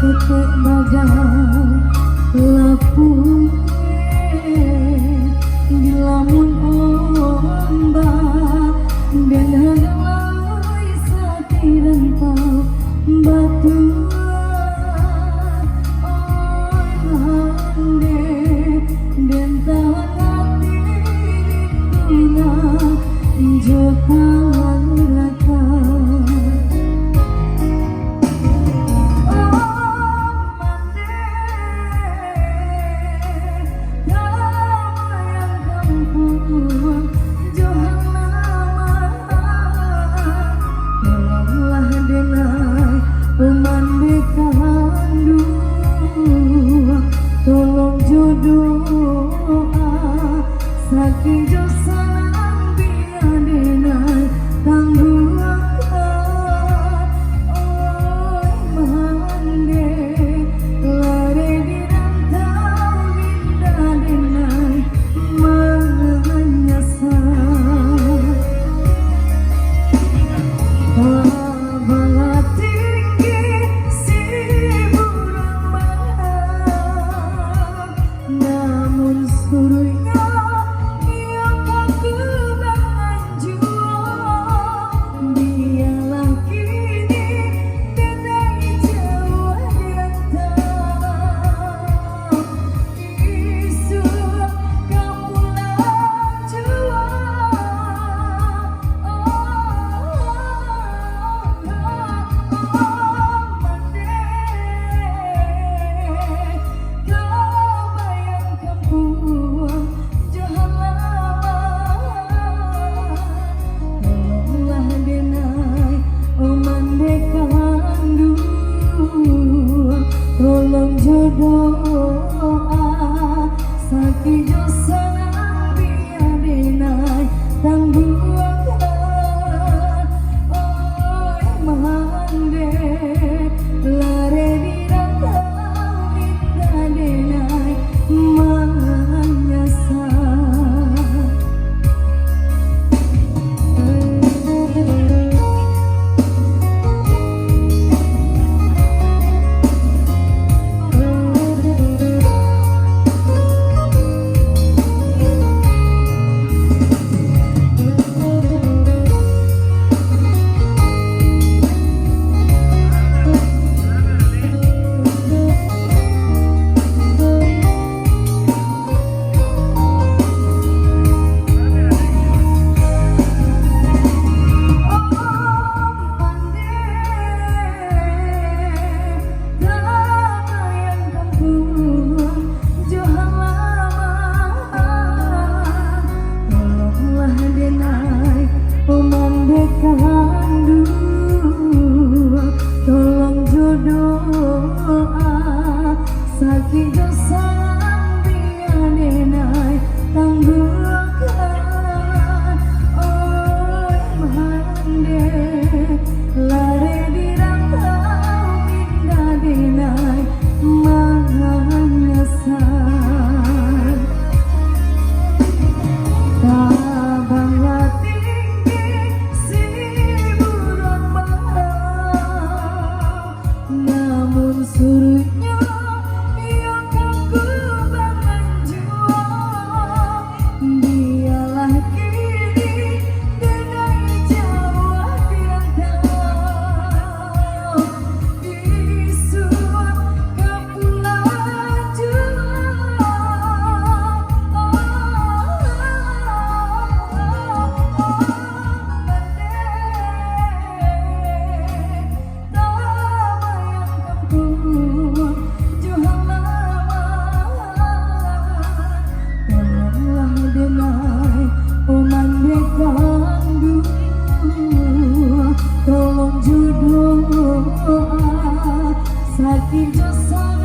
ketek bagai lapuh dilamun ombak dan hagalai satirantau batu hande dan tahan hati rindunya jokan raka. Tolong jodoh saking josan biadenai tangguhkan oi mande lare di rantau biadenai manyasar bala tinggi si burung namun suruhnya ia kaku banjuang dialah kini denai jauh dirantau isu kamulah juang tolong jodoh sakit josan biadenai tangguhkan oi mande lare di rantau biadenai manyasar. Tolong jodoh sakit josan biadenai tangguhkan oi mande lare di rantau biadenai manyasar. Tabanglah tinggi si burung namun suruhnya ia kaku banjuang dialah kini denai jauh dirantau isu kapulah juang tolong jodoh sakit josan